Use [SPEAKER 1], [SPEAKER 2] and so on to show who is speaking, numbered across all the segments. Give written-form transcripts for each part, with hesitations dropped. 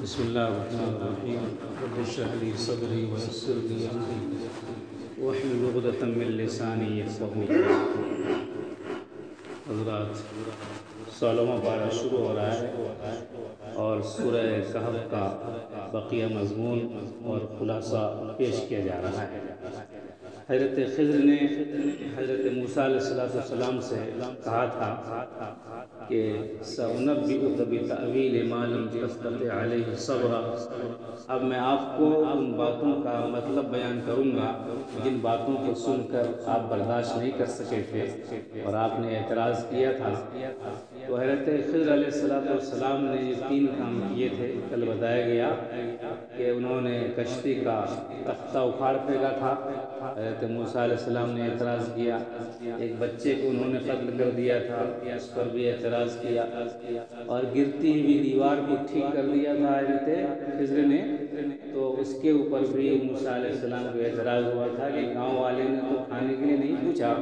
[SPEAKER 1] بسم اللہ الرحمن الرحیم رب اشرح لی صدری ویسر لی امری واحلل عقدۃ من لسانی یفقہوا قولی۔ حضرات، 16واں پارہ شروع ہو رہا ہے اور سورہ کہف کا بقیہ مضمون اور خلاصہ پیش کیا جا رہا ہے۔ حضرت خضر نے حضرت موسیٰ علیہ السلام سے کہا تھا کہ سأنبئک بتأویل ما لم تستطع علیہ صبرا، اب میں آپ کو ان باتوں کا مطلب بیان کروں گا جن باتوں کو سن کر آپ برداشت نہیں کر سکے تھے اور آپ نے اعتراض کیا تھا۔ تو حضرت خضر علیہ السلام نے یہ 3 کام کیے تھے، کل بتایا گیا کہ انہوں نے کشتی کا تختہ اکھاڑ پھینکا تھا، حضرت موسیٰ علیہ السلام نے اعتراض کیا، ایک بچے کو انہوں نے قتل کر دیا تھا، اس پر بھی اعتراض کیا، اور گرتی ہوئی دیوار کو ٹھیک کر دیا تھا حضرت خضر نے، تو اس کے اوپر بھی موسیٰ علیہ السلام کو اعتراض ہوا تھا کہ گاؤں والے نے تو کھانے کے لیے نہیں پوچھا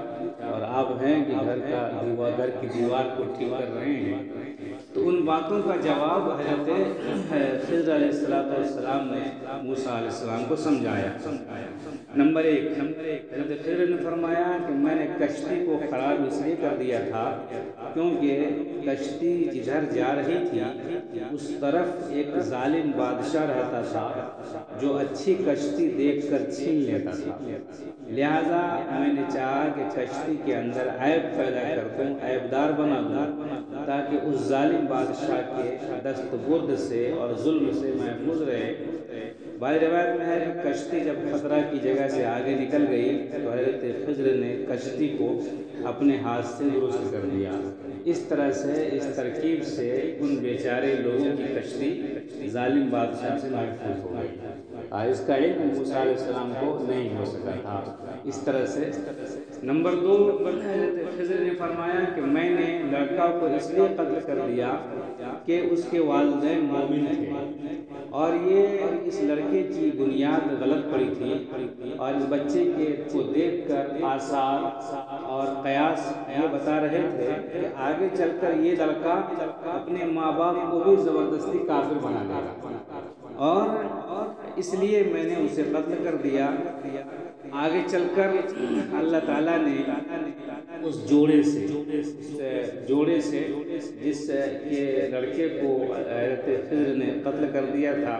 [SPEAKER 1] اور آپ ہیں کہ گھر کی دیوار کو ٹھیک کر رہے ہیں۔ تو ان باتوں کا جواب حضرت خضر علیہ السلام نے موسیٰ علیہ السلام کو سمجھایا۔ نمبر 1، حضرت خضر نے فرمایا کہ میں نے کشتی کو خراب اس لیے کر دیا تھا کیونکہ کشتی جدھر جا رہی تھی اس طرف ایک ظالم بادشاہ رہتا تھا جو اچھی کشتی دیکھ کر چھین لیتا تھا، لہذا میں نے چاہا کہ کشتی کے اندر عیب پیدا کر دوں، عیبدار بنا دوں تاکہ اس ظالم بادشاہ کے دست برد سے اور ظلم سے محفوظ رہے۔ بعض روایت میں ہے کہ کشتی جب خطرہ کی جگہ سے آگے نکل گئی تو حضرت خضر نے کشتی کو اپنے ہاتھ سے درست کر دیا۔ اس طرح سے، اس ترکیب سے ان بیچارے لوگوں کی کشتی ظالم بادشاہ سے محفوظ ہو گئی، اور اس کا علم موسیٰ علیہ السلام کو نہیں ہو سکا تھا۔ اس طرح سے نمبر 2، حضرت خضر نے فرمایا کہ میں نے لڑکا کو اس لیے قتل کر دیا کہ اس کے والدین مومن تھے اور یہ اس لڑکے کی بنیاد غلط پڑی تھی، اور اس بچے کو دیکھ کر آثار اور قیاس یہ بتا رہے تھے کہ آگے چل کر یہ لڑکا اپنے ماں باپ کو بھی زبردستی کافر بنا لے گا، اور اس لیے میں نے اسے قتل کر دیا۔ آگے چل کر اللہ تعالیٰ نے اس جوڑے سے جس کے لڑکے کو حضرت خضر نے قتل کر دیا تھا،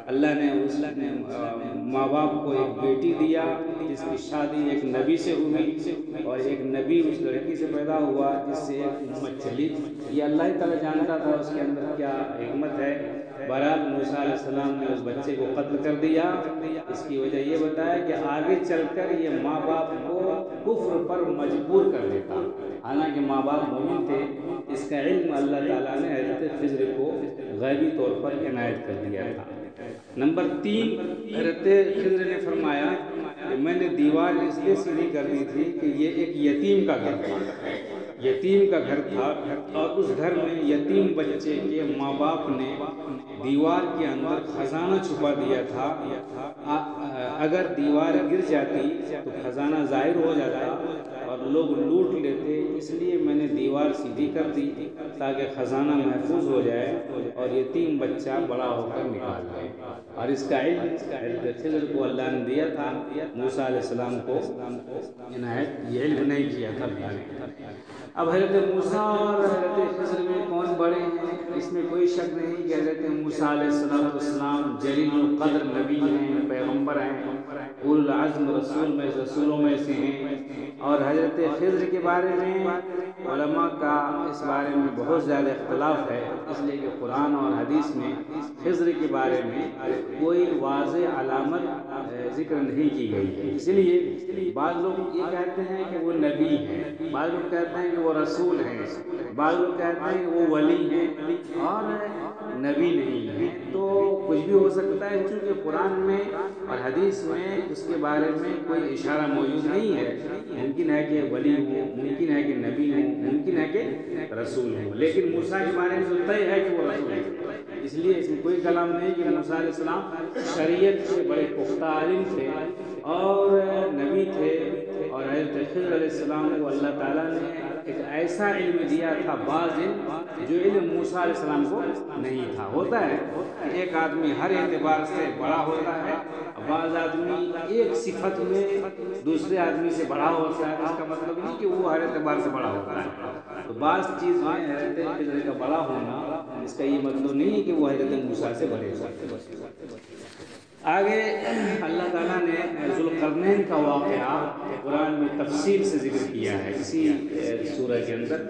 [SPEAKER 1] اللہ نے اس ماں باپ کو ایک بیٹی دیا جس کی شادی ایک نبی سے ہوئی، اور ایک نبی اس لڑکی سے پیدا ہوا جس سے ایک امت چلی۔ یہ اللہ ہی تعالیٰ جانتا تھا اس کے اندر کیا حکمت ہے۔ بہرحال موسیٰ علیہ السلام نے اس بچے کو قتل کر دیا۔ اس کی وجہ یہ بتایا کہ آگے چل کر یہ ماں باپ کو کفر پر مجبور کر دیتا، حالانکہ ماں باپ مومن تھے۔ اس کا علم اللہ تعالیٰ نے حضرت خضر کو غیبی طور پر عنایت کر دیا تھا۔ نمبر 3، حضرت خضر نے فرمایا کہ میں نے دیوار اس لیے سیدھی کر دی تھی کہ یہ ایک یتیم کا گھر تھا، اور اس گھر میں یتیم بچے کے ماں باپ نے دیوار کے اندر خزانہ چھپا دیا تھا، اگر دیوار گر جاتی تو خزانہ ظاہر ہو جاتا اور لوگ لوٹ لیتے، اس لیے میں نے دیوار سیدھی کر دی تاکہ خزانہ محفوظ ہو جائے اور یتیم بچہ بڑا ہو کر نکال جائے۔ اور اس کا علم حضرت خضر کو اللہ نے دیا تھا، موسیٰ علیہ السلام کو عنایت یہ علم نہیں کیا تھا۔ اب حضرت موسیٰ اور حضرت خضر میں کون بڑے ہیں، اس میں کوئی شک نہیں کہ حضرت موسیٰ علیہ السلام جلیل القدر نبی ہیں، پیغمبر ہیں، اولو العزم رسولوں میں سے ہیں۔ اور حضرت خضر کے بارے میں علماء کا اس بارے میں بہت زیادہ اختلاف ہے، اس لیے کہ قرآن اور حدیث میں خضر کے بارے میں کوئی واضح علامت ذکر نہیں کی گئی ہے۔ اس لیے بعض لوگ یہ کہتے ہیں کہ وہ نبی ہیں، بعض لوگ کہتے ہیں کہ وہ رسول ہیں، بعض لوگ کہتے ہیں کہ وہ ولی ہیں اور نبی نہیں ہیں۔ تو کچھ بھی ہو سکتا ہے، چونکہ قرآن میں اور حدیث میں اس کے بارے میں کوئی اشارہ موجود نہیں ہے۔ ممکن ہے کہ ولی ہو، ممکن ہے کہ نبی ہو، ممکن ہے کہ رسول ہو، لیکن موسیٰ کے بارے میں تو طے ہے کہ وہ رسول ہے۔ اس لیے اس میں کوئی کلام نہیں کہ موسیٰ علیہ السلام شریعت سے بڑے پختہ عالم تھے اور نبی تھے، اور حضرت خضر علیہ السلام کو اللہ تعالیٰ نے ایک ایسا علم دیا تھا، بعض علم جو علم موسیٰ علیہ السلام کو نہیں تھا۔ ہوتا ہے ایک آدمی ہر اعتبار سے بڑا ہوتا ہے، بعض آدمی ایک صفت میں دوسرے آدمی سے بڑا ہوتا ہے، اس کا مطلب نہیں کہ وہ ہر اعتبار سے بڑا ہوتا ہے۔ تو بعض چیز میں حضرت خضر کا بڑا ہونا اس کا یہ مطلب نہیں ہے کہ وہ حضرت موسیٰ سے بڑے ہوتے۔ آگے اللہ تعالیٰ نے ذوالقرنین کا واقعہ قرآن میں تفصیل سے ذکر کیا ہے اسی سورہ کے اندر،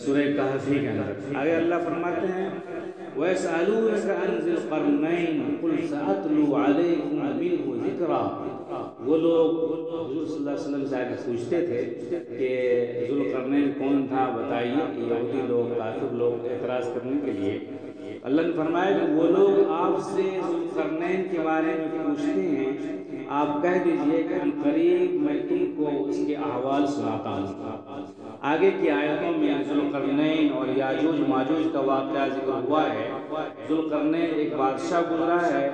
[SPEAKER 1] سورہ کہف کے اندر۔ آگے اللہ فرماتے ہیں وَيَسْأَلُونَكَ عَنْ ذِي الْقَرْنَيْنِ قُلْ سَأَتْلُو عَلَيْكُمْ مِنْهُ ذِكْرًا۔ وہ لوگ حضور صلی اللہ علیہ وسلم سے آگے پوچھتے تھے کہ ذوالقرنین کون تھا بتائیے، یہودی لوگ کافر لوگ اعتراض کرنے کے لیے۔ اللہ نے فرمایا کہ وہ لوگ آپ سے ذوالقرنین کے بارے میں پوچھتے ہیں، آپ کہہ دیجئے کہ قریب میں تم کو اس کے احوال سناتا ہوں۔ آگے کی آیتوں میں ذوالقرنین اور یاجوج ماجوج کا واقعہ ذکر ہوا ہے۔ ذوالقرنین ایک بادشاہ گزرا ہے،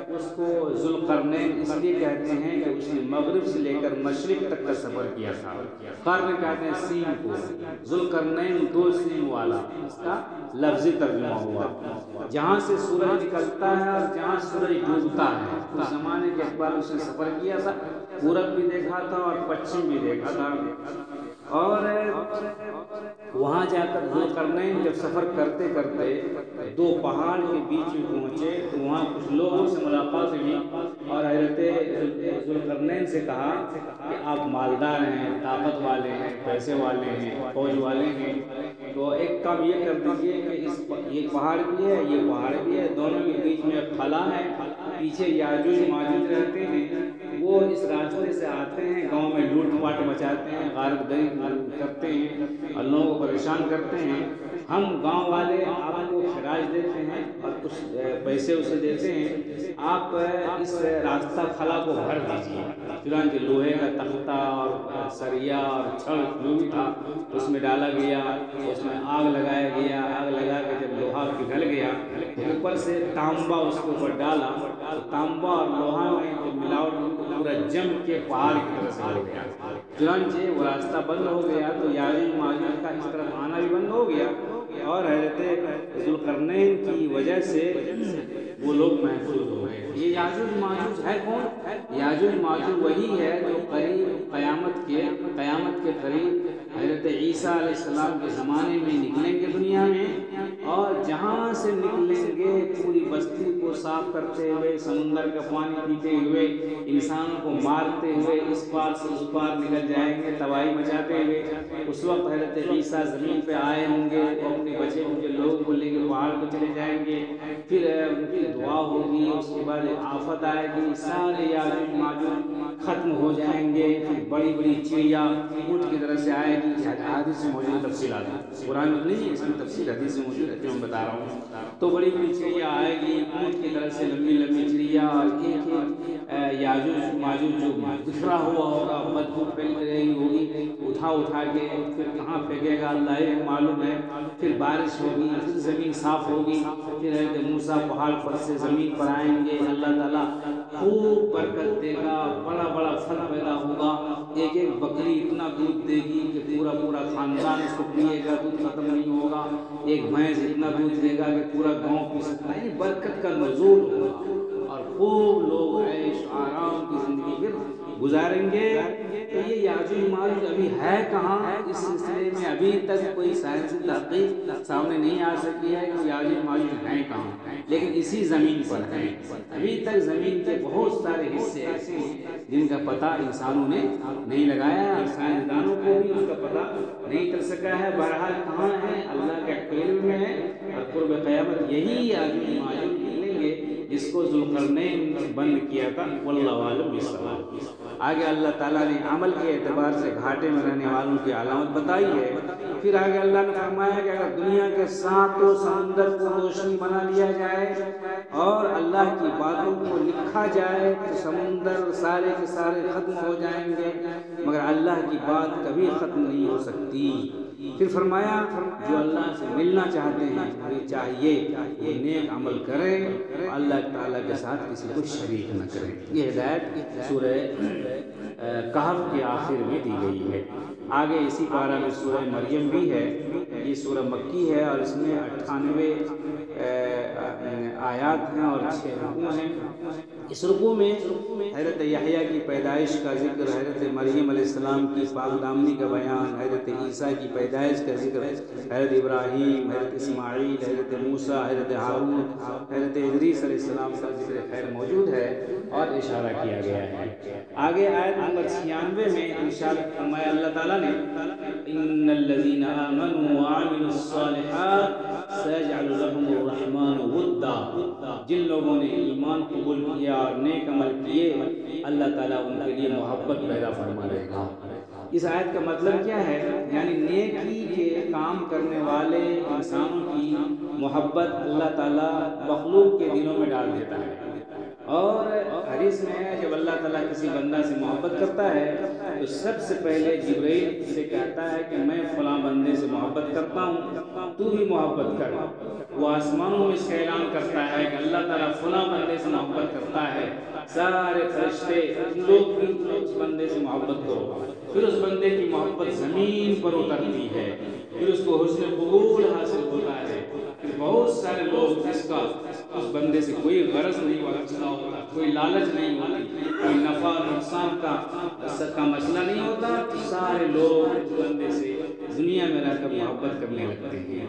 [SPEAKER 1] اس کو ذوالقرنین اس لیے کہتے ہیں کہ اس نے مغرب سے لے کر مشرق تک کا سفر کیا تھا۔ قرن کہتے ہیں سین کو، ذوالقرنین 2 سین والا، اس کا لفظی ترجمہ ہوا۔ جہاں سے سورج نکلتا ہے اور جہاں سورج ڈوبتا ہے، اس زمانے کے اعتبار اس نے سفر کیا تھا، پورب بھی دیکھا تھا اور پچھم بھی دیکھا تھا۔ اور وہاں جا کر ذوالقرنین جب سفر کرتے کرتے 2 پہاڑ کے بیچ میں پہنچے تو وہاں کچھ لوگوں سے ملاقات ہوئی اور حضرت ذوالقرنین سے کہا کہ آپ مالدار ہیں، طاقت والے ہیں، پیسے والے ہیں، فوج والے ہیں، تو ایک کام یہ کر دیجئے کہ یہ پہاڑ بھی ہے یہ پہاڑ بھی ہے، دونوں کے بیچ میں ایک خلا ہے، پیچھے یاجوج ماجوج رہتے ہیں، وہ اس راستے سے آتے ہیں، گاؤں میں لوٹ پاٹ مچاتے ہیں، غارت گری کرتے ہیں اور لوگوں کو پریشان کرتے ہیں۔ ہم گاؤں والے آپ کو خراج دیتے ہیں اور کچھ پیسے اسے دیتے ہیں، آپ اس راستہ خلا کو بھر دیجیے۔ چنانچہ لوہے کا تختہ اور سریا اور چھڑ جو بھی تھا اس میں ڈالا گیا، اس میں آگ لگایا گیا، آگ لگا کے جب لوہا پگھل گیا تو اوپر سے تانبا اس کے اوپر ڈالا، تانبا اور لوہا میں ملاوٹ پورا جم کے پہاڑ کی طرف سے ہو گیا۔ چنانچہ وہ راستہ بند ہو گیا تو یاجوج ماجوج کا اس طرف آنا بھی بند ہو گیا اور حضرت ذوالقرنین کی وجہ سے وہ لوگ محفوظ ہو گئے۔ یہ یاجوج ماجوج ہے کون؟ یاجوج ماجوج وہی ہے جو قریب قیامت کے قریب حضرت عیسیٰ علیہ السلام کے زمانے میں نکلیں گے دنیا میں، اور جہاں سے نکلیں گے پوری بستی کو صاف کرتے ہوئے، سمندر کا پانی پیتے ہوئے، انسانوں کو مارتے ہوئے اس پار سے اس پار نکل جائیں گے تباہی مچاتے ہوئے۔ اس وقت حضرت عیسیٰ زمین پہ آئے ہوں گے، وہ اپنے بچے ہوئے لوگوں کو لے کے پہاڑ کو چلے جائیں گے، پھر ان کی دعا ہوگی، اس کے بعد ایک آفت آئے گی، سارے یاجوج ماجوج ختم ہو جائیں گے، پھر بڑی بڑی چڑیا اونٹ کی طرح سے آئے گی۔ حدیث میں موجود تفصیلات ہیں، قرآن میں نہیں ہے، اس کی تفصیل حدیث میں موجود ہے جو میں بتا رہا ہوں۔ تو بڑی بڑی چڑیا آئے گی اونٹ کی طرح سے، لمبی لمبی چڑیا، اور ایک یاجوج ماجوج جو بکھرا ہوا ہوگا، بدبو پھیل رہی ہوگی، اٹھا کے پھر کہاں پھینکے گا اللہ ہی معلوم ہے۔ پھر بارش ہوگی، پھر زمین صاف ہوگی، پھر حضرت موسیٰ پہاڑ پر سے زمین پر آئیں گے، اللہ تعالیٰ خوب برکت دے گا، بڑا بڑا پھل پیدا ہوگا، ایک ایک بکری اتنا دودھ دے گی کہ پورا خاندان اس کو پیے گا، دودھ ختم نہیں ہوگا، ایک بھینس اتنا دودھ دے گا کہ پورا گاؤں پی سکتا ہے، برکت کا نزول ہوگا اور خوب لوگ عیش آرام کی زندگی پھر گزاریں گے۔ تو یہ یاجوج ماجوج ابھی ہے کہاں؟ اس سلسلے میں ابھی تک کوئی سائنسی تحقیق سامنے نہیں آ سکی ہے کہ یاجوج ماجوج ہیں کہاں، لیکن اسی زمین پر ہیں۔ ابھی تک زمین کے بہت سارے حصے ایسے ہیں جن کا پتہ انسانوں نے نہیں لگایا ہے، سائنسدانوں کو بھی اس کا پتہ نہیں چل سکا ہے۔ بہرحال کہاں ہے؟ اللہ کے علم میں ہے، اور قرب قیامت یہی یاجوج ماجوج نکلیں گے جس کو ذوالقرنین بند کیا تھا۔ واللہ اعلم بالصواب۔ آگے اللہ تعالیٰ نے عمل کے اعتبار سے گھاٹے میں رہنے والوں کی علامت بتائی ہے۔ پھر آگے اللہ نے فرمایا کہ اگر دنیا کے 7 سمندر کو روشنی بنا لیا جائے اور اللہ کی باتوں کو لکھا جائے تو سمندر سارے کے سارے ختم ہو جائیں گے، مگر اللہ کی بات کبھی ختم نہیں ہو سکتی۔ پھر فرمایا جو اللہ سے ملنا چاہتے ہیں انہیں چاہیے وہ نیک عمل کریں، اللہ تعالیٰ کے ساتھ کسی کو شریک نہ کریں۔ یہ ہدایت سورہ کہف کے آخر میں دی گئی ہے۔ آگے اسی پارہ میں سورہ مریم بھی ہے، یہ سورہ مکی ہے اور اس میں 98 آیات ہیں اور 6 رکوع ہیں۔ اس رکوع میں حضرت یحییٰ کی پیدائش کا ذکر، حضرت مریم علیہ السلام کی پاک دامنی کا بیان، حضرت عیسیٰ کی پیدائش کا ذکر، حضرت ابراہیم، حضرت اسماعیل، حضرت موسیٰ، حضرت ہارون، حضرت ادریس علیہ السلام کا ذکر خیر موجود ہے اور اشارہ کیا گیا ہے۔ آگے آیت نمبر 96 میں ارشاد فرمایا اللہ تعالیٰ نے، ان الذین آمنوا وعملوا الصالحات سيجعل لهم الرحمن ودا، جن لوگوں نے ایمان قبول کیا اور نیک عمل کیے اللہ تعالیٰ ان کے لیے محبت پیدا فرما دے گا۔ اس آیت کا مطلب کیا ہے؟ یعنی نیکی کے کام کرنے والے انسانوں کی محبت اللہ تعالیٰ مخلوق کے دلوں میں ڈال دیتا ہے۔ اور حدیث میں ہے جب اللہ تعالیٰ کسی بندہ سے محبت کرتا ہے تو سب سے پہلے جبرائیل سے کہتا ہے کہ میں فلاں بندے سے محبت کرتا ہوں، تو بھی محبت کر۔ وہ آسمانوں میں اس کا اعلان کرتا ہے کہ اللہ تعالیٰ فلاں بندے سے محبت کرتا ہے، سارے فرشتے لوگ بھی اس بندے سے محبت کرو۔ پھر اس بندے کی محبت زمین پر اترتی ہے، پھر اس کو حسن قبول حاصل ہوتا ہے۔ پھر بہت سارے لوگ جس کا اس بندے سے کوئی غرض نہیں ہوتا، کوئی لالچ نہیں ہوتی، کوئی نفع نقصان کا مسئلہ نہیں ہوتا، سارے لوگ اس بندے سے دنیا میں رہ کر محبت کرنے لگتے ہیں۔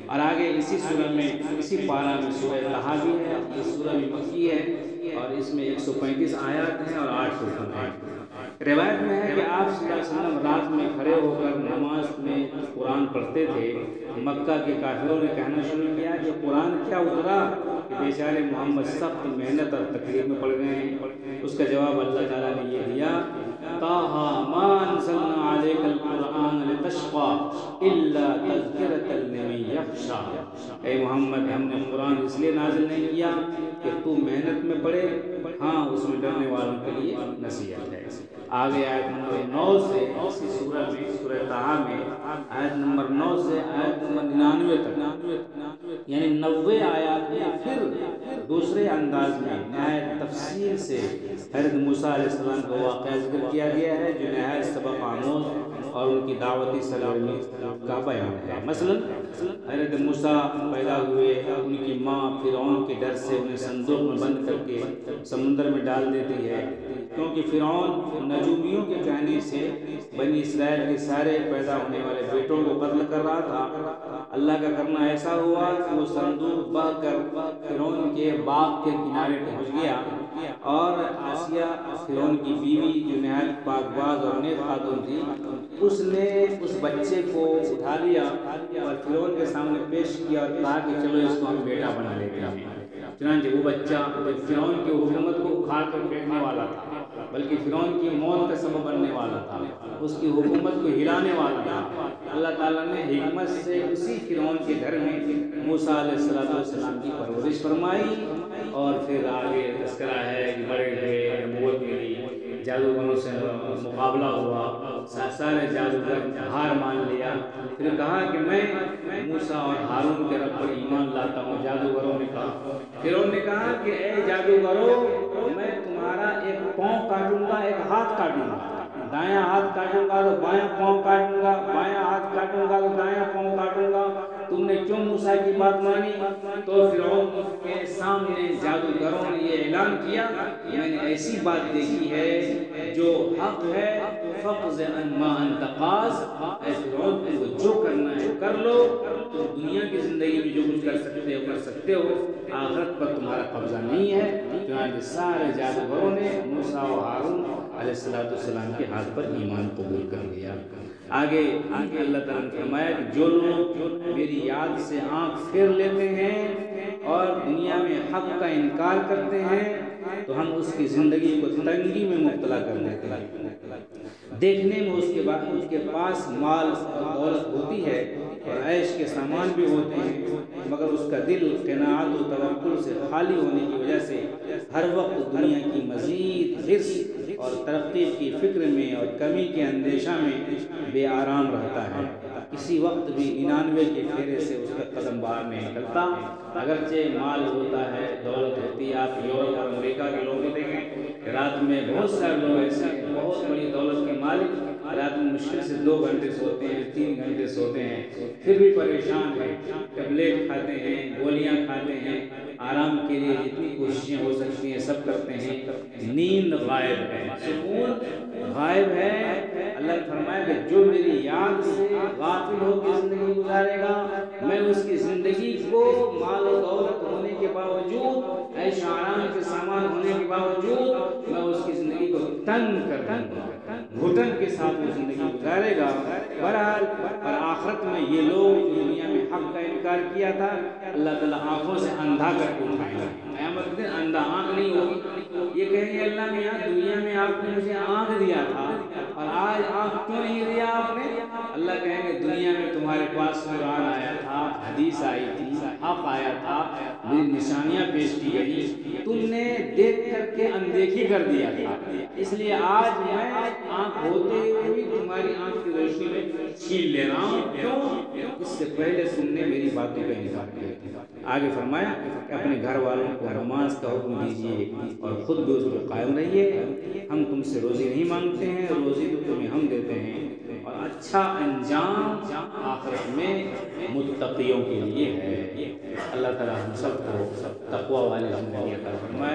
[SPEAKER 1] اور آگے اسی سورہ میں، اسی پارہ میں سورہ طٰہٰ بھی ہے، یہ سورہ بھی مکی ہے اور اس میں 135 آیات ہیں اور 8 رکوع ہیں۔ روایت میں ہے کہ آپ صلی اللہ علیہ وسلم رات میں کھڑے ہو کر نماز میں قرآن پڑھتے تھے۔ مکہ کے کافروں نے کہنا شروع کیا کہ قرآن کیا اترا کہ بیچارے محمد سخت محنت اور تکلیف میں پڑ گئے ہیں۔ اس کا جواب اللہ تعالیٰ نے یہ دیا، طٰہٰ مَا أَنزَلْنَا عَلَيْكَ الْقُرْآنَ لِتَشْقَىٰ إِلَّا تَذْكِرَةً لِّمَن يَخْشَىٰ۔ اے محمد، ہم نے قرآن اس لیے نازل نہیں کیا کہ تو محنت میں پڑے، ہاں اس میں ڈرنے والوں کے لیے نصیحت ہے۔ آگے آیت نمبر 9 سے اسی سورہ میں، سورہ طٰہٰ میں آیت نمبر 9 سے آیت نمبر 99 تک، یعنی 90 آیات میں پھر دوسرے انداز میں نہایت تفصیل سے حضرت موسیٰ علیہ السلام کا واقعہ ذکر کیا گیا ہے جو نہایت سبق آموز اور ان کی دعوتی سرگرمی کا بیان ہے۔ مثلا حضرت موسیٰ پیدا ہوئے، ان کی ماں فرعون کے ڈر سے انہیں صندوق میں بند کر کے سمندر میں ڈال دیتی ہے، کیونکہ فرعون نجومیوں کے کہنے سے بنی اسرائیل کے سارے پیدا ہونے والے بیٹوں کو قتل کر رہا تھا۔ اللہ کا کرنا ایسا ہوا کہ وہ صندوق بہہ کر فرعون کے باغ کے کنارے پہنچ گیا اور آسیہ فرعون کی بیوی جو نہایت پاک باز اور نیک خاتون تھی، اس نے اس بچے کو اٹھا لیا اور فرعون کے سامنے پیش کیا اور کہا کہ چلو اس کو ہم بیٹا بنا لیتے ہیں۔ چنانچہ وہ بچہ فرعون کی حکومت کو اکھاڑ کر پھینکنے والا تھا، بلکہ فرعون کی موت کا سبب بننے والا تھا، اس کی حکومت کو ہلانے والا تھا۔ اللہ تعالیٰ نے حکمت سے اسی فرعون کے گھر میں موسیٰ علیہ السلام کی پرورش فرمائی اور پھر آگے تذکرہ ہے کہ بڑے ہوئے، نبوت ملی، جادوگروں سے مقابلہ ہوا، سارے جادوگر ہار مان لیا۔ پھر کہا کہ میں موسیٰ اور ہارون کے رب پر ایمان لاتا ہوں۔ جادوگروں نے کہا، فرعون نے کہا کہ اے جادوگروں، میں تمہارا ایک پاؤں کاٹوں گا، ایک ہاتھ کاٹوں گا، دایاں ہاتھ کاٹوں گا تو بایاں پاؤں کاٹوں گا، بایاں ہاتھ کاٹوں گا تو دایاں پاؤں کاٹوں گا۔ تم نے کیوں موسیٰ کی بات مانی؟ تو فرعون کے سامنے جادوگروں نے یہ اعلان کیا، میں نے ایسی بات دیکھی ہے جو حق ہے، فَقْضِ عَنْ مَا أَنْتَ قَاضٍ، اے فرعون تم کو جو کرنا ہے کر لو، تم دنیا کی زندگی میں جو کچھ کر سکتے ہو، آخرت پر تمہارا قبضہ نہیں ہے۔ چنانچہ سارے جادوگروں نے موسیٰ و ہارون علیہ السلام کے ہاتھ پر ایمان قبول کر لیا۔ آگے اللہ تعالیٰ نے فرمایا کہ جو لوگ میری یاد سے آنکھ پھیر لیتے ہیں اور دنیا میں حق کا انکار کرتے ہیں تو ہم اس کی زندگی کو تنگی میں مبتلا کر دیتے ہیں۔ دیکھنے میں اس کے پاس مال اور دولت ہوتی ہے اور عیش کے سامان بھی ہوتے ہیں، مگر اس کا دل قناعت و توکل سے خالی ہونے کی وجہ سے ہر وقت دنیا کی مزید حرص اور ترقی کی فکر میں اور کمی کے اندیشہ میں بے آرام رہتا ہے۔ کسی وقت بھی 99 کے پھیرے سے اس کا قدم باہر نہیں نکلتا۔ اگرچہ مال ہوتا ہے، دولت ہوتی ہے، آپ یورپ اور امریکہ کے لوگ دیکھیں، رات میں بہت سارے لوگ ایسے بہت بڑی دولت کے مالک رات میں مشکل سے 2 گھنٹے سوتے ہیں، 3 گھنٹے سوتے ہیں، پھر بھی پریشان ہیں، ٹیبلیٹ کھاتے ہیں، گولیاں کھاتے ہیں، آرام آرام کے لیے جتنی کوششیں ہو سکتی ہیں سب کرتے ہیں، نیند غائب ہے، سکون غائب ہے۔ اللہ نے فرمایا کہ جو میری یاد سے غافل ہو کے زندگی گزارے گا، میں اس کی زندگی کو مال و دولت ہونے کے باوجود، عیش و آرام کے سامان ہونے کے باوجود، میں اس کی زندگی کو تنگ کر دوں گا، گھٹن کے ساتھ وہ زندگی گزارے گا۔ بہرحال اور آخرت میں یہ لوگ جو دنیا میں حق کا انکار کیا تھا، اللہ تعالیٰ آنکھوں سے اندھا کر کے اٹھائے گا۔ قیامت کے دن اندھا آنکھ نہیں ہوگی، یہ کہیں گے اللہ میاں دنیا میں آپ نے مجھے آنکھ دیا تھا اور آج آنکھ کیوں نہیں دیا آپ نے؟ اللہ کہیں گے دنیا میں تمہارے پاس قرآن آیا تھا، حدیث آئی تھی، حق آیا تھا، میری نشانیاں پیش کی گئی، تم نے دیکھ کر کے اندیکھی کر دیا تھا، اس لیے آج میں آنکھ ہوتے ہوئے بھی تمہاری آنکھ کی روشنی میں چھین لے رہا ہوں۔ کیوں؟ اس سے پہلے تم نے میری باتوں کا انکار کیا تھا۔ آگے فرمایا کہ اپنے گھر والوں کو نماز کا حکم دیجیے اور خود بھی اس پر قائم رہیے، ہم تم سے روزی نہیں مانگتے ہیں، روزی تو تمہیں ہم دیتے ہیں، اور اچھا انجام آخرت میں متقیوں کے لیے ہے۔ اللہ تعالیٰ ہم سب کو تقوی والے زندگی عطا فرمائے۔